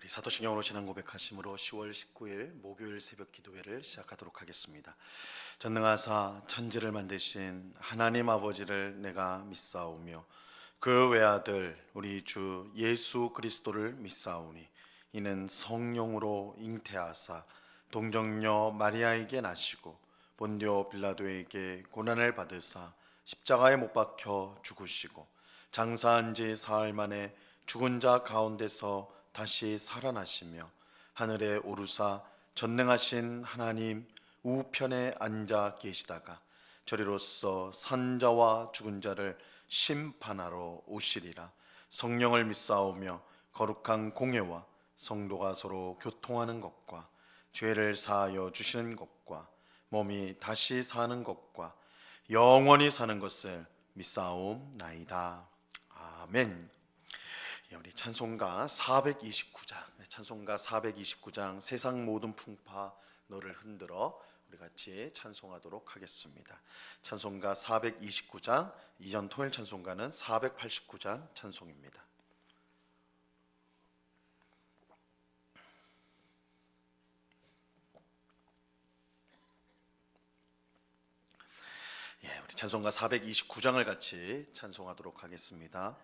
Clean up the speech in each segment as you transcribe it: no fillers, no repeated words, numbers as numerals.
사도신경으로 신앙 고백하심으로 10월 19일 목요일 새벽 기도회를 시작하도록 하겠습니다. 전능하사 천지를 만드신 하나님 아버지를 내가 믿사오며 그 외아들 우리 주 예수 그리스도를 믿사오니 이는 성령으로 잉태하사 동정녀 마리아에게 나시고 본디오 빌라도에게 고난을 받으사 십자가에 못 박혀 죽으시고 장사한 지 사흘 만에 죽은 자 가운데서 다시 살아나시며 하늘에 오르사 전능하신 하나님 우편에 앉아 계시다가 저리로서 산 자와 죽은 자를 심판하러 오시리라. 성령을 믿사오며 거룩한 공예와 성도가 서로 교통하는 것과 죄를 사하여 주시는 것과 몸이 다시 사는 것과 영원히 사는 것을 믿사옵나이다. 아멘. 우리 찬송가 429장 세상 모든 풍파 너를 흔들어 우리 같이 찬송하도록 하겠습니다. 찬송가 429장, 이전 토요일 찬송가는 489장 찬송입니다. 우리 찬송가 429장을 같이 찬송하도록 하겠습니다.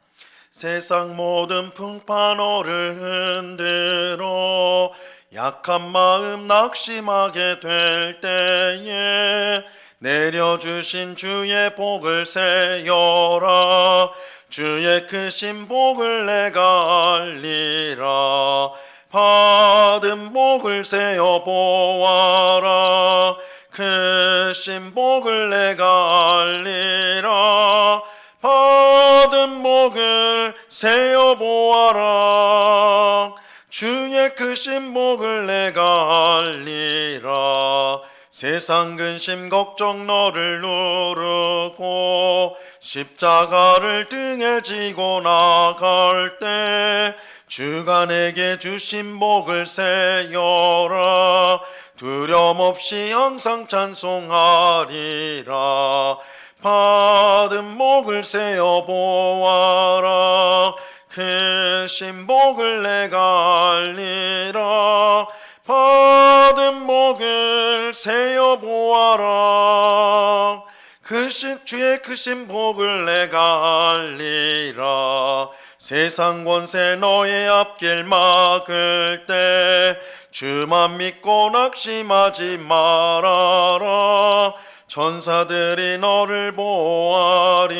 세상 모든 풍파 너를 흔들어 약한 마음 낙심하게 될 때에 내려주신 주의 복을 세어라. 주의 크신 복을 내가 알리라. 받은 복을 세어 보아라. 크신 복을 내가 알리라. 받은 복을 세어 보아라. 주의 크신 복을 내가 알리라. 세상 근심 걱정 너를 누르고 십자가를 등에 지고 나갈 때 주가 내게 주신 복을 세어라. 두려움 없이 항상 찬송하리라. 받은 복을 세어 보아라. 크신 복을 내가 알리라. 받은 복을 세어 보아라. 주의 크신 복을 내가 알리라. 세상 권세 너의 앞길 막을 때 주만 믿고 낙심하지 말아라. 천사들이 너를 보호하리니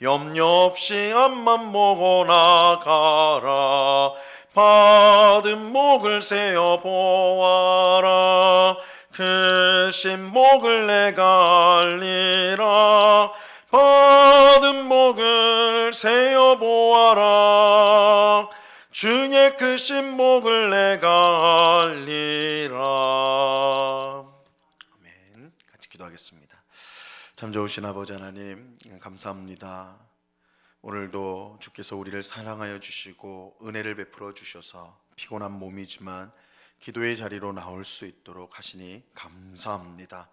염려 없이 앞만 보고 나가라. 받은 복을 세어 보아라. 크신 복을 내가 알리라. 받은 복을 세어 보아라. 주의 크신 복을 내가 알리라. 아멘. 같이 기도하겠습니다. 참 좋으신 아버지 하나님, 감사합니다. 오늘도 주께서 우리를 사랑하여 주시고 은혜를 베풀어 주셔서 피곤한 몸이지만 기도의 자리로 나올 수 있도록 하시니 감사합니다.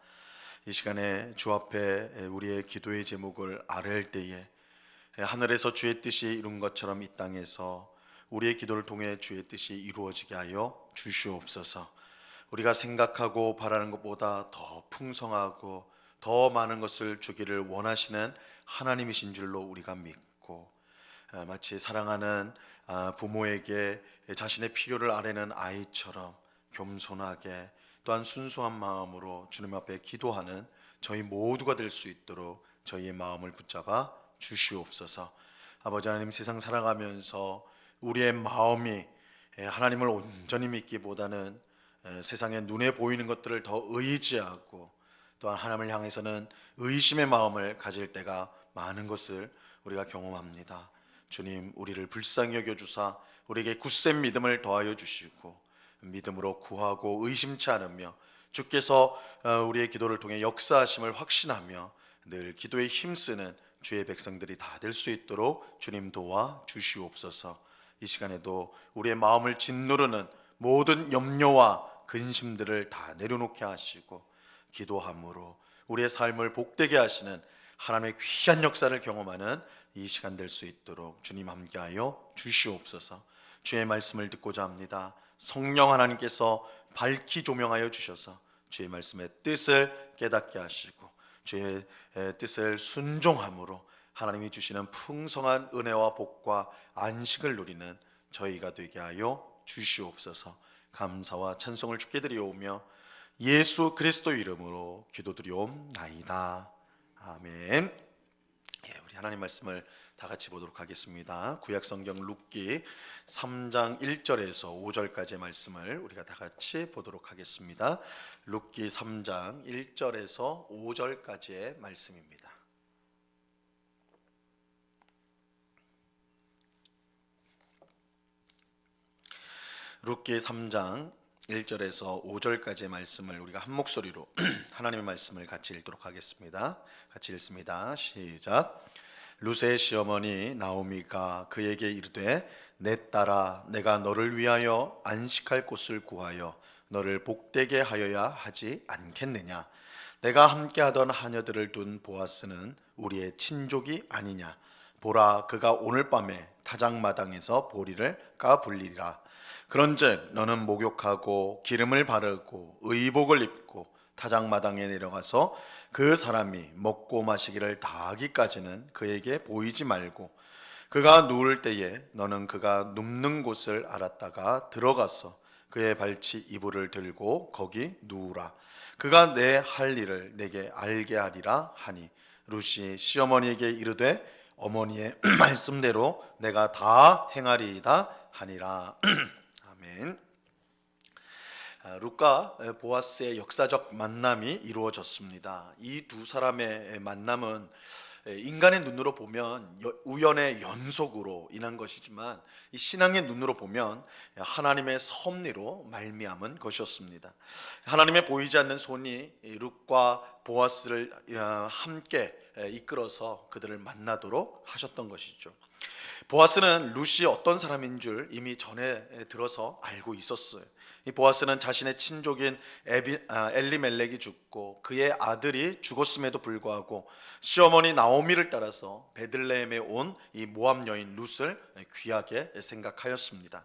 이 시간에 주 앞에 우리의 기도의 제목을 아뢰을 때에 하늘에서 주의 뜻이 이룬 것처럼 이 땅에서 우리의 기도를 통해 주의 뜻이 이루어지게 하여 주시옵소서. 우리가 생각하고 바라는 것보다 더 풍성하고 더 많은 것을 주기를 원하시는 하나님이신 줄로 우리가 믿고, 마치 사랑하는 부모에게 자신의 필요를 아뢰는 아이처럼 겸손하게 또한 순수한 마음으로 주님 앞에 기도하는 저희 모두가 될 수 있도록 저희의 마음을 붙잡아 주시옵소서. 아버지 하나님, 세상 살아가면서 우리의 마음이 하나님을 온전히 믿기보다는 세상에 눈에 보이는 것들을 더 의지하고 또한 하나님을 향해서는 의심의 마음을 가질 때가 많은 것을 우리가 경험합니다. 주님, 우리를 불쌍히 여겨주사 우리에게 굳센 믿음을 더하여 주시고 믿음으로 구하고 의심치 않으며 주께서 우리의 기도를 통해 역사하심을 확신하며 늘 기도에 힘쓰는 주의 백성들이 다 될 수 있도록 주님 도와 주시옵소서. 이 시간에도 우리의 마음을 짓누르는 모든 염려와 근심들을 다 내려놓게 하시고 기도함으로 우리의 삶을 복되게 하시는 하나님의 귀한 역사를 경험하는 이 시간 될 수 있도록 주님 함께하여 주시옵소서. 주의 말씀을 듣고자 합니다. 성령 하나님께서 밝히 조명하여 주셔서 주의 말씀의 뜻을 깨닫게 하시고 주의 뜻을 순종함으로 하나님이 주시는 풍성한 은혜와 복과 안식을 누리는 저희가 되게 하여 주시옵소서. 감사와 찬송을 주께 드리오며 예수 그리스도 이름으로 기도드리옵나이다. 아멘. 우리 하나님 말씀을 다 같이 보도록 하겠습니다. 구약성경 룻기 3장 1절에서 5절까지의 말씀을 우리가 다 같이 보도록 하겠습니다. 룻기 3장 1절에서 5절까지의 말씀입니다. 룻기 3장 1절에서 5절까지의 말씀을 우리가 한 목소리로 하나님의 말씀을 같이 읽도록 하겠습니다. 같이 읽습니다. 시작. 룻의 시어머니 나오미가 그에게 이르되 내 딸아 내가 너를 위하여 안식할 곳을 구하여 너를 복되게 하여야 하지 않겠느냐. 내가 함께하던 하녀들을 둔 보아스는 우리의 친족이 아니냐. 보라 그가 오늘 밤에 타작마당에서 보리를 까불리리라. 그런즉 너는 목욕하고 기름을 바르고 의복을 입고 타작마당에 내려가서 그 사람이 먹고 마시기를 다 하기까지는 그에게 보이지 말고 그가 누울 때에 너는 그가 눕는 곳을 알았다가 들어가서 그의 발치 이불을 들고 거기 누우라. 그가 내 할 일을 내게 알게 하리라 하니 룻이 시어머니에게 이르되 어머니의 말씀대로 내가 다 행하리이다 하니라. 아멘. 룻과 보아스의 역사적 만남이 이루어졌습니다. 이 두 사람의 만남은 인간의 눈으로 보면 우연의 연속으로 인한 것이지만 이 신앙의 눈으로 보면 하나님의 섭리로 말미암은 것이었습니다. 하나님의 보이지 않는 손이 룻과 보아스를 함께 이끌어서 그들을 만나도록 하셨던 것이죠. 보아스는 룻이 어떤 사람인 줄 이미 전에 들어서 알고 있었어요. 이 보아스는 자신의 친족인 엘리멜렉이 죽고 그의 아들이 죽었음에도 불구하고 시어머니 나오미를 따라서 베들레헴에 온 이 모압 여인 룻을 귀하게 생각하였습니다.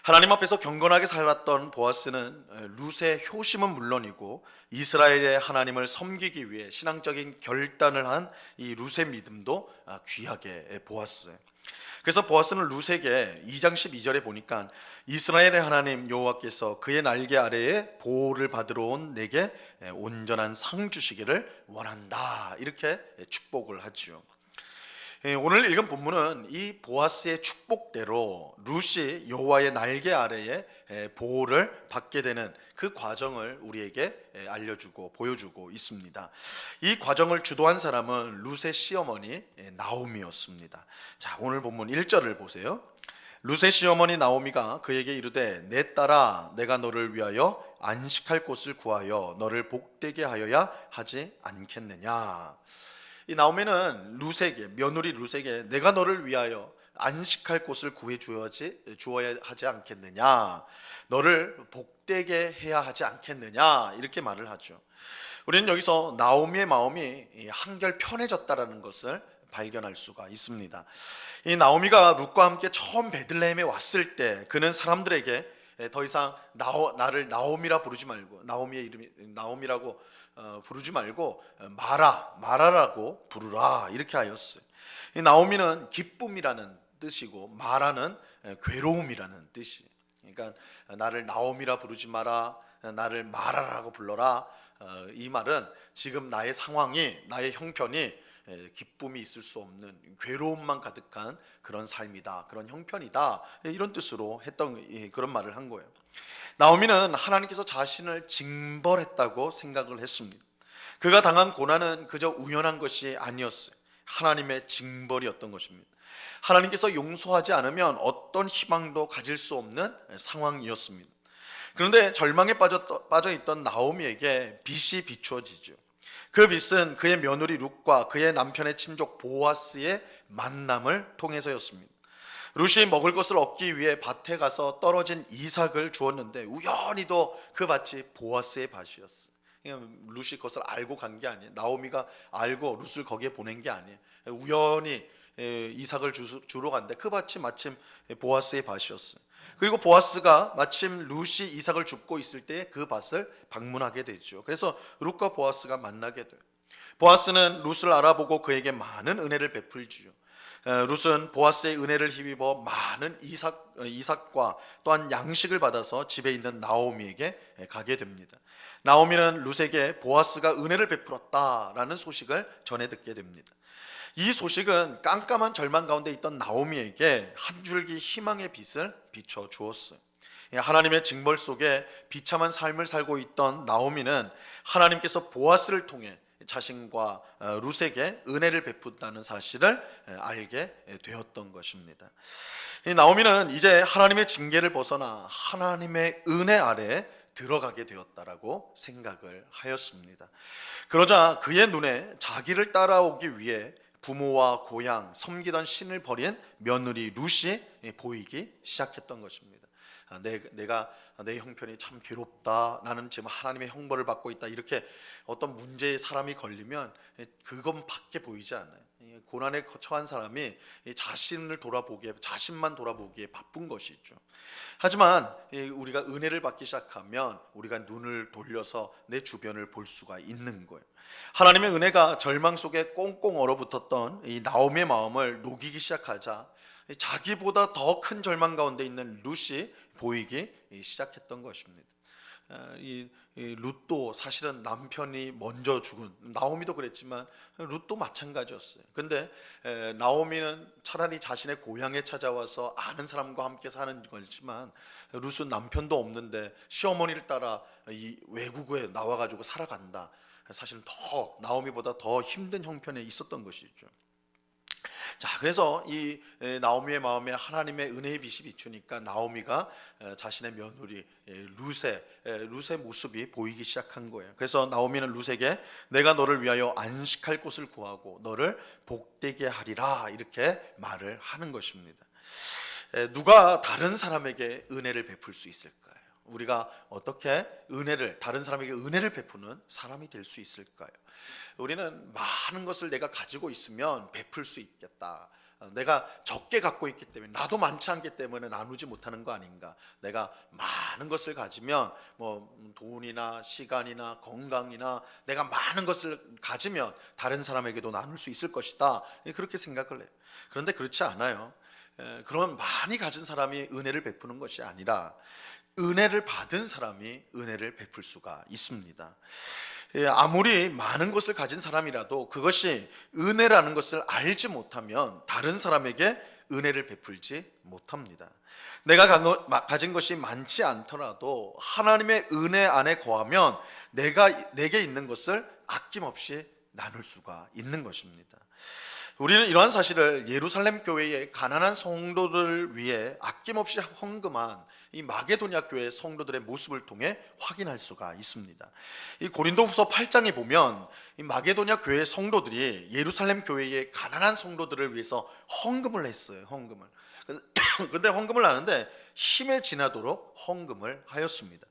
하나님 앞에서 경건하게 살았던 보아스는 룻의 효심은 물론이고 이스라엘의 하나님을 섬기기 위해 신앙적인 결단을 한 이 룻의 믿음도 귀하게 보았어요. 그래서 보아스는 룻에게 2장 12절에 보니까 이스라엘의 하나님 여호와께서 그의 날개 아래에 보호를 받으러 온 내게 온전한 상 주시기를 원한다 이렇게 축복을 하죠. 오늘 읽은 본문은 이 보아스의 축복대로 룻이 여호와의 날개 아래에 보호를 받게 되는 그 과정을 우리에게 알려주고 보여주고 있습니다. 이 과정을 주도한 사람은 룻의 시어머니 나오미였습니다. 자, 오늘 본문 1절을 보세요. 룻의 시어머니 나오미가 그에게 이르되 내 딸아 내가 너를 위하여 안식할 곳을 구하여 너를 복되게 하여야 하지 않겠느냐. 이 나오미는 룻에게 며느리 룻에게 내가 너를 위하여 안식할 곳을 구해 주어야 하지 않겠느냐, 너를 복되게 해야 하지 않겠느냐 이렇게 말을 하죠. 우리는 여기서 나오미의 마음이 한결 편해졌다라는 것을 발견할 수가 있습니다. 이 나오미가 룻과 함께 처음 베들레헴에 왔을 때 그는 사람들에게 더 이상 나를 나오미라 부르지 말고 나오미의 이름이 나오미라고 부르지 말고 마라라고 부르라 이렇게 하였어요. 이 나오미는 기쁨이라는 뜻이고 마라는 괴로움이라는 뜻이. 그러니까 나를 나오미라 부르지 마라, 나를 마라라고 불러라. 이 말은 지금 나의 상황이 나의 형편이 기쁨이 있을 수 없는 괴로움만 가득한 그런 삶이다, 그런 형편이다 이런 뜻으로 했던 그런 말을 한 거예요. 나오미는 하나님께서 자신을 징벌했다고 생각을 했습니다. 그가 당한 고난은 그저 우연한 것이 아니었어요. 하나님의 징벌이었던 것입니다. 하나님께서 용서하지 않으면 어떤 희망도 가질 수 없는 상황이었습니다. 그런데 절망에 빠져 있던 나오미에게 빛이 비추어지죠. 그 빛은 그의 며느리 룻과 그의 남편의 친족 보아스의 만남을 통해서였습니다. 룻이 먹을 것을 얻기 위해 밭에 가서 떨어진 이삭을 주었는데 우연히도 그 밭이 보아스의 밭이었어요. 룻이 그것을 알고 간 게 아니에요. 나오미가 알고 룻을 거기에 보낸 게 아니에요. 우연히 이삭을 주러 갔는데 그 밭이 마침 보아스의 밭이었어요. 그리고 보아스가 마침 룻이 이삭을 줍고 있을 때 그 밭을 방문하게 되죠. 그래서 룻과 보아스가 만나게 돼요. 보아스는 룻을 알아보고 그에게 많은 은혜를 베풀지요. 룻은 보아스의 은혜를 힘입어 많은 이삭과 또한 양식을 받아서 집에 있는 나오미에게 가게 됩니다. 나오미는 룻에게 보아스가 은혜를 베풀었다라는 소식을 전해 듣게 됩니다. 이 소식은 깜깜한 절망 가운데 있던 나오미에게 한 줄기 희망의 빛을 비춰 주었어요. 하나님의 징벌 속에 비참한 삶을 살고 있던 나오미는 하나님께서 보아스를 통해 자신과 룻에게 은혜를 베푼다는 사실을 알게 되었던 것입니다. 이 나오미는 이제 하나님의 징계를 벗어나 하나님의 은혜 아래에 들어가게 되었다라고 생각을 하였습니다. 그러자 그의 눈에 자기를 따라오기 위해 부모와 고향, 섬기던 신을 버린 며느리 룻이 보이기 시작했던 것입니다. 내가 내 형편이 참 괴롭다, 나는 지금 하나님의 형벌을 받고 있다, 이렇게 어떤 문제에 사람이 걸리면 그것밖에 보이지 않아요. 고난에 처한 사람이 자신을 돌아보기에, 자신만 돌아보기에 바쁜 것이죠. 하지만 우리가 은혜를 받기 시작하면 우리가 눈을 돌려서 내 주변을 볼 수가 있는 거예요. 하나님의 은혜가 절망 속에 꽁꽁 얼어붙었던 이 나오미의 마음을 녹이기 시작하자 자기보다 더 큰 절망 가운데 있는 룻이 보이기 시작했던 것입니다. 이 룻도 사실은 남편이 먼저 죽은, 나오미도 그랬지만 룻도 마찬가지였어요. 근데 나오미는 차라리 자신의 고향에 찾아와서 아는 사람과 함께 사는 거지만 룻은 남편도 없는데 시어머니를 따라 이 외국에 나와가지고 살아간다. 사실은 더 나오미보다 더 힘든 형편에 있었던 것이죠. 자, 그래서 이 나오미의 마음에 하나님의 은혜의 빛이 비추니까 나오미가 자신의 며느리 룻의 모습이 보이기 시작한 거예요. 그래서 나오미는 룻에게 내가 너를 위하여 안식할 곳을 구하고 너를 복되게 하리라, 이렇게 말을 하는 것입니다. 누가 다른 사람에게 은혜를 베풀 수 있을까요? 우리가 어떻게 다른 사람에게 은혜를 베푸는 사람이 될 수 있을까요? 우리는 많은 것을 내가 가지고 있으면 베풀 수 있겠다. 내가 적게 갖고 있기 때문에, 나도 많지 않기 때문에 나누지 못하는 거 아닌가. 내가 많은 것을 가지면 돈이나 시간이나 건강이나 내가 많은 것을 가지면 다른 사람에게도 나눌 수 있을 것이다, 그렇게 생각을 해요. 그런데 그렇지 않아요. 그런 많이 가진 사람이 은혜를 베푸는 것이 아니라 은혜를 받은 사람이 은혜를 베풀 수가 있습니다. 아무리 많은 것을 가진 사람이라도 그것이 은혜라는 것을 알지 못하면 다른 사람에게 은혜를 베풀지 못합니다. 내가 가진 것이 많지 않더라도 하나님의 은혜 안에 거하면 내게 있는 것을 아낌없이 나눌 수가 있는 것입니다. 우리는 이러한 사실을 예루살렘 교회의 가난한 성도들을 위해 아낌없이 헌금한 이 마게도냐 교회 성도들의 모습을 통해 확인할 수가 있습니다. 이 고린도후서 8장에 보면 이 마게도냐 교회 성도들이 예루살렘 교회의 가난한 성도들을 위해서 헌금을 했어요. 헌금을. 근데 헌금을 하는데 힘에 지나도록 헌금을 하였습니다.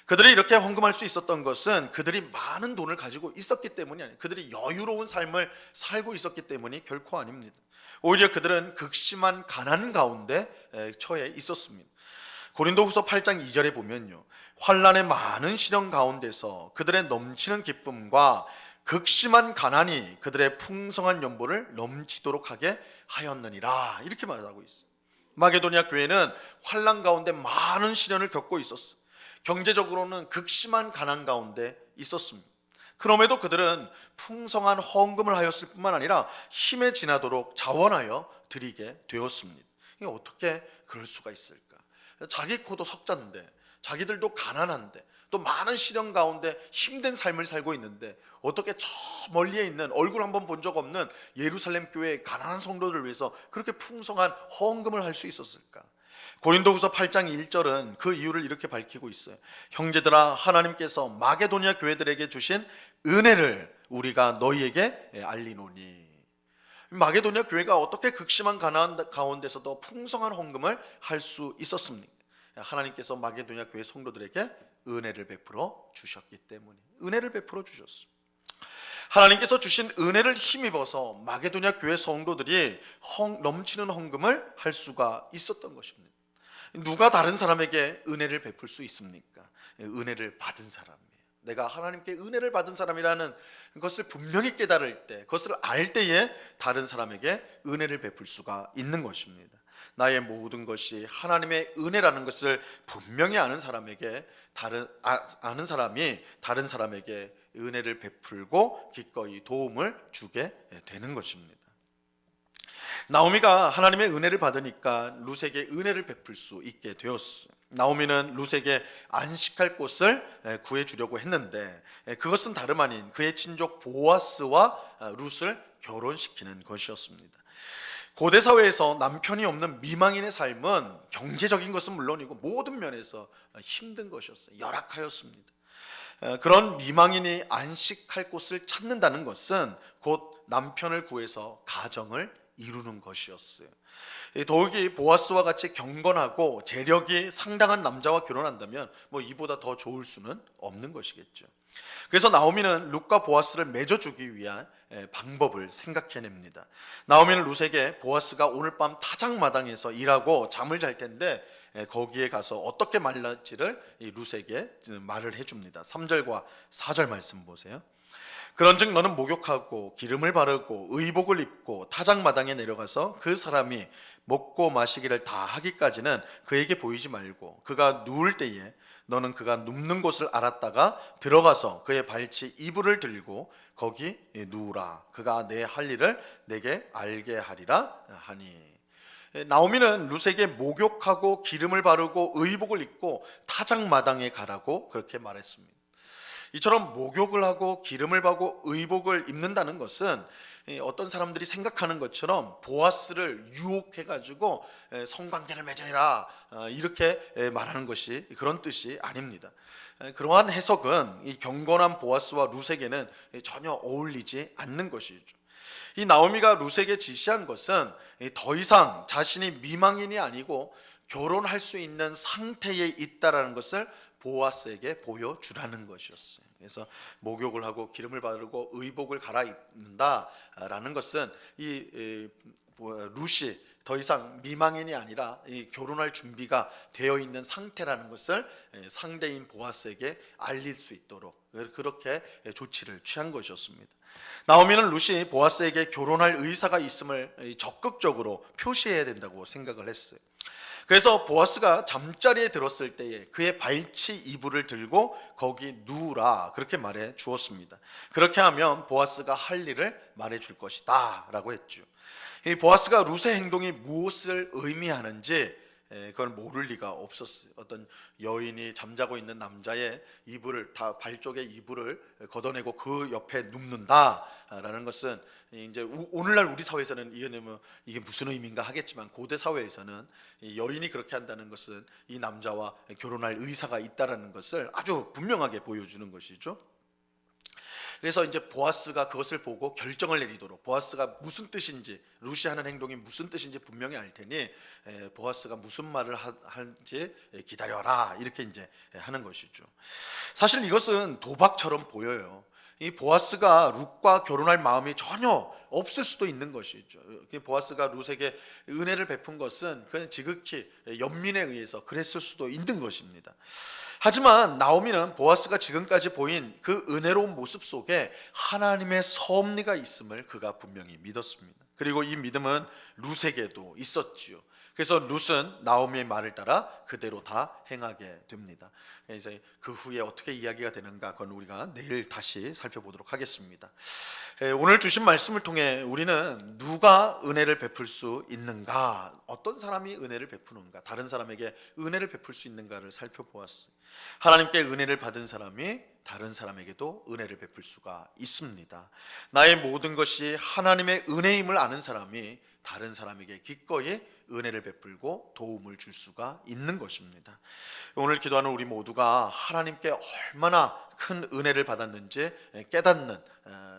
그들이 이렇게 헌금할 수 있었던 것은 그들이 많은 돈을 가지고 있었기 때문이 아니에요. 그들이 여유로운 삶을 살고 있었기 때문이 결코 아닙니다. 오히려 그들은 극심한 가난 가운데 처해 있었습니다. 고린도후서 8장 2절에 보면요, 환난의 많은 시련 가운데서 그들의 넘치는 기쁨과 극심한 가난이 그들의 풍성한 연보를 넘치도록 하게 하였느니라, 이렇게 말하고 있어요. 마게도냐 교회는 환난 가운데 많은 시련을 겪고 있었어요. 경제적으로는 극심한 가난 가운데 있었습니다. 그럼에도 그들은 풍성한 헌금을 하였을 뿐만 아니라 힘에 지나도록 자원하여 드리게 되었습니다. 이게 어떻게 그럴 수가 있을까? 자기 코도 석자인데, 자기들도 가난한데, 또 많은 시련 가운데 힘든 삶을 살고 있는데 어떻게 저 멀리에 있는 얼굴 한번 본 적 없는 예루살렘 교회의 가난한 성도들을 위해서 그렇게 풍성한 헌금을 할 수 있었을까? 고린도후서 8장 1절은 그 이유를 이렇게 밝히고 있어요. 형제들아, 하나님께서 마게도냐 교회들에게 주신 은혜를 우리가 너희에게 알리노니. 마게도냐 교회가 어떻게 극심한 가난 가운데서도 풍성한 헌금을 할 수 있었습니까? 하나님께서 마게도냐 교회 성도들에게 은혜를 베풀어 주셨기 때문에, 은혜를 베풀어 주셨습니다. 하나님께서 주신 은혜를 힘입어서 마게도냐 교회 성도들이 넘치는 헌금을 할 수가 있었던 것입니다. 누가 다른 사람에게 은혜를 베풀 수 있습니까? 은혜를 받은 사람이에요. 내가 하나님께 은혜를 받은 사람이라는 것을 분명히 깨달을 때, 그것을 알 때에 다른 사람에게 은혜를 베풀 수가 있는 것입니다. 나의 모든 것이 하나님의 은혜라는 것을 분명히 아는 사람에게 아는 사람이 다른 사람에게 은혜를 베풀고 기꺼이 도움을 주게 되는 것입니다. 나오미가 하나님의 은혜를 받으니까 룻에게 은혜를 베풀 수 있게 되었어요. 나오미는 룻에게 안식할 곳을 구해주려고 했는데 그것은 다름 아닌 그의 친족 보아스와 룻을 결혼시키는 것이었습니다. 고대 사회에서 남편이 없는 미망인의 삶은 경제적인 것은 물론이고 모든 면에서 힘든 것이었어요. 열악하였습니다. 그런 미망인이 안식할 곳을 찾는다는 것은 곧 남편을 구해서 가정을 이루는 것이었어요. 더욱이 보아스와 같이 경건하고 재력이 상당한 남자와 결혼한다면 이보다 더 좋을 수는 없는 것이겠죠. 그래서 나오미는 룻과 보아스를 맺어주기 위한 방법을 생각해냅니다. 나오미는 룻에게 보아스가 오늘 밤 타작마당에서 일하고 잠을 잘 텐데 거기에 가서 어떻게 말할지를 룻에게 말을 해줍니다. 3절과 4절 말씀 보세요. 그런즉 너는 목욕하고 기름을 바르고 의복을 입고 타작마당에 내려가서 그 사람이 먹고 마시기를 다 하기까지는 그에게 보이지 말고 그가 누울 때에 너는 그가 눕는 곳을 알았다가 들어가서 그의 발치 이불을 들고 거기 누우라. 그가 내 할 일을 내게 알게 하리라 하니. 나오미는 룻에게 목욕하고 기름을 바르고 의복을 입고 타작마당에 가라고 그렇게 말했습니다. 이처럼 목욕을 하고 기름을 바르고 의복을 입는다는 것은 어떤 사람들이 생각하는 것처럼 보아스를 유혹해가지고 성관계를 맺어라 이렇게 말하는 것이 그런 뜻이 아닙니다. 그러한 해석은 이 경건한 보아스와 룻에게는 전혀 어울리지 않는 것이죠. 이 나오미가 룻에게 지시한 것은 더 이상 자신이 미망인이 아니고 결혼할 수 있는 상태에 있다라는 것을 보아스에게 보여주라는 것이었어요. 그래서 목욕을 하고 기름을 바르고 의복을 갈아입는다라는 것은 이 룻이 더 이상 미망인이 아니라 이 결혼할 준비가 되어 있는 상태라는 것을 상대인 보아스에게 알릴 수 있도록 그렇게 조치를 취한 것이었습니다. 나오미는 룻이 보아스에게 결혼할 의사가 있음을 적극적으로 표시해야 된다고 생각을 했어요. 그래서 보아스가 잠자리에 들었을 때에 그의 발치 이불을 들고 거기 누우라 그렇게 말해 주었습니다. 그렇게 하면 보아스가 할 일을 말해 줄 것이다 라고 했죠. 이 보아스가 룻의 행동이 무엇을 의미하는지 그걸 모를 리가 없었어요. 어떤 여인이 잠자고 있는 남자의 이불을 다 발쪽에 이불을 걷어내고 그 옆에 눕는다라는 것은 이제 오늘날 우리 사회에서는 이게 무슨 의미인가 하겠지만 고대 사회에서는 여인이 그렇게 한다는 것은 이 남자와 결혼할 의사가 있다라는 것을 아주 분명하게 보여주는 것이죠. 그래서 이제 보아스가 그것을 보고 결정을 내리도록 보아스가 무슨 뜻인지 룻이 하는 행동이 무슨 뜻인지 분명히 알 테니 보아스가 무슨 말을 할지 기다려라 이렇게 이제 하는 것이죠. 사실 이것은 도박처럼 보여요. 이 보아스가 룻과 결혼할 마음이 전혀 없을 수도 있는 것이죠. 보아스가 룻에게 은혜를 베푼 것은 그냥 지극히 연민에 의해서 그랬을 수도 있는 것입니다. 하지만 나오미는 보아스가 지금까지 보인 그 은혜로운 모습 속에 하나님의 섭리가 있음을 그가 분명히 믿었습니다. 그리고 이 믿음은 룻에게도 있었지요. 그래서 룻은 나오미의 말을 따라 그대로 다 행하게 됩니다. 그래서 그 후에 어떻게 이야기가 되는가 그건 우리가 내일 다시 살펴보도록 하겠습니다. 오늘 주신 말씀을 통해 우리는 누가 은혜를 베풀 수 있는가, 어떤 사람이 은혜를 베푸는가, 다른 사람에게 은혜를 베풀 수 있는가를 살펴보았어요. 하나님께 은혜를 받은 사람이 다른 사람에게도 은혜를 베풀 수가 있습니다. 나의 모든 것이 하나님의 은혜임을 아는 사람이 다른 사람에게 기꺼이 은혜를 베풀고 도움을 줄 수가 있는 것입니다. 오늘 기도하는 우리 모두가 하나님께 얼마나 큰 은혜를 받았는지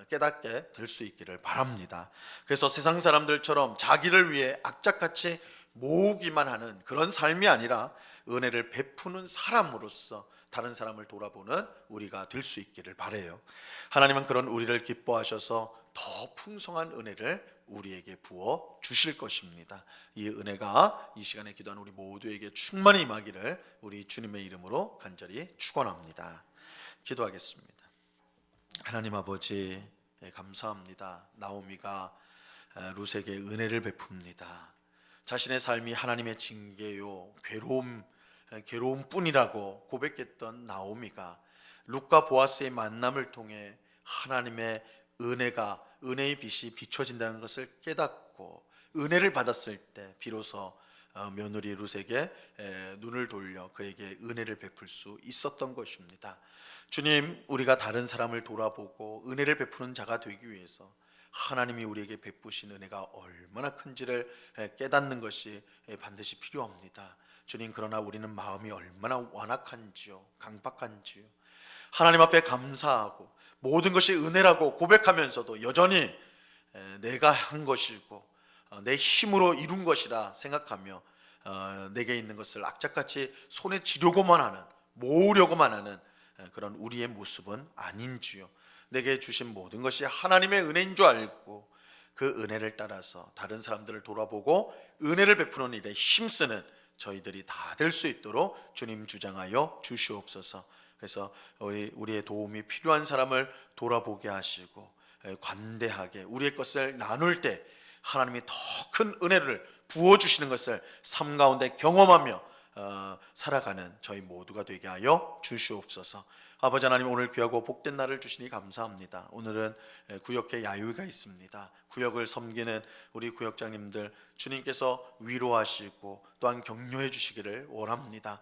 깨닫게 될 수 있기를 바랍니다. 그래서 세상 사람들처럼 자기를 위해 악착같이 모으기만 하는 그런 삶이 아니라 은혜를 베푸는 사람으로서 다른 사람을 돌아보는 우리가 될 수 있기를 바라요. 하나님은 그런 우리를 기뻐하셔서 더 풍성한 은혜를 우리에게 부어 주실 것입니다. 이 은혜가 이 시간에 기도하는 우리 모두에게 충만히 임하기를 우리 주님의 이름으로 간절히 축원합니다. 기도하겠습니다. 하나님 아버지, 감사합니다. 나오미가 룻에게 은혜를 베풉니다. 자신의 삶이 하나님의 징계요 괴로움뿐이라고 고백했던 나오미가 룻과 보아스의 만남을 통해 하나님의 은혜의 빛이 비춰진다는 것을 깨닫고 은혜를 받았을 때 비로소 며느리 룻에게 눈을 돌려 그에게 은혜를 베풀 수 있었던 것입니다. 주님, 우리가 다른 사람을 돌아보고 은혜를 베푸는 자가 되기 위해서 하나님이 우리에게 베푸신 은혜가 얼마나 큰지를 깨닫는 것이 반드시 필요합니다. 주님, 그러나 우리는 마음이 얼마나 완악한지요, 강박한지요. 하나님 앞에 감사하고 모든 것이 은혜라고 고백하면서도 여전히 내가 한 것이고 내 힘으로 이룬 것이라 생각하며 내게 있는 것을 악착같이 손에 쥐려고만 하는, 모으려고만 하는 그런 우리의 모습은 아닌지요. 내게 주신 모든 것이 하나님의 은혜인 줄 알고 그 은혜를 따라서 다른 사람들을 돌아보고 은혜를 베푸는 일에 힘쓰는 저희들이 다 될 수 있도록 주님 주장하여 주시옵소서. 그래서 우리의 도움이 필요한 사람을 돌아보게 하시고 관대하게 우리의 것을 나눌 때 하나님이 더 큰 은혜를 부어주시는 것을 삶 가운데 경험하며 살아가는 저희 모두가 되게 하여 주시옵소서. 아버지 하나님, 오늘 귀하고 복된 날을 주시니 감사합니다. 오늘은 구역회 야유가 있습니다. 구역을 섬기는 우리 구역장님들 주님께서 위로하시고 또한 격려해 주시기를 원합니다.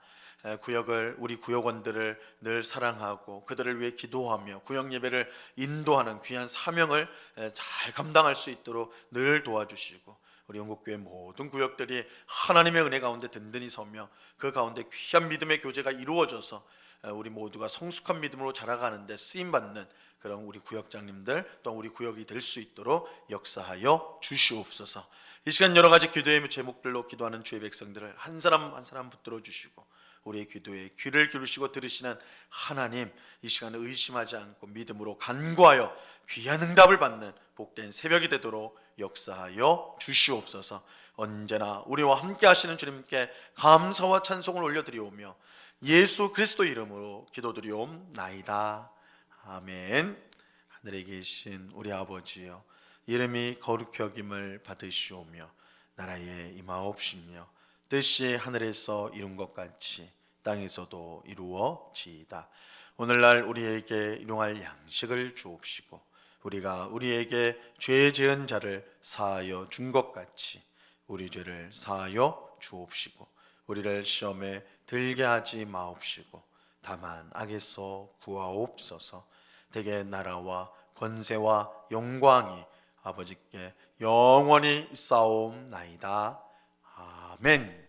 우리 구역원들을 늘 사랑하고 그들을 위해 기도하며 구역 예배를 인도하는 귀한 사명을 잘 감당할 수 있도록 늘 도와주시고 우리 영국교회 모든 구역들이 하나님의 은혜 가운데 든든히 서며 그 가운데 귀한 믿음의 교제가 이루어져서 우리 모두가 성숙한 믿음으로 자라가는데 쓰임받는 그런 우리 구역장님들 또 우리 구역이 될 수 있도록 역사하여 주시옵소서. 이 시간 여러 가지 기도의 제목들로 기도하는 주의 백성들을 한 사람 한 사람 붙들어 주시고 우리의 기도에 귀를 기울이시고 들으시는 하나님, 이 시간을 의심하지 않고 믿음으로 간구하여 귀한 응답을 받는 복된 새벽이 되도록 역사하여 주시옵소서. 언제나 우리와 함께 하시는 주님께 감사와 찬송을 올려드리오며 예수 그리스도 이름으로 기도드리옵나이다. 아멘. 하늘에 계신 우리 아버지여, 이름이 거룩히 여김을 받으시오며 나라에 임하옵시며 뜻이 하늘에서 이룬 것 같이 땅에서도 이루어지이다. 오늘날 우리에게 일용할 양식을 주옵시고 우리가 우리에게 죄 지은 자를 사하여 준 것 같이 우리 죄를 사하여 주옵시고 우리를 시험에 들게 하지 마옵시고 다만 악에서 구하옵소서. 대개 나라와 권세와 영광이 아버지께 영원히 있사옵나이다. 아멘.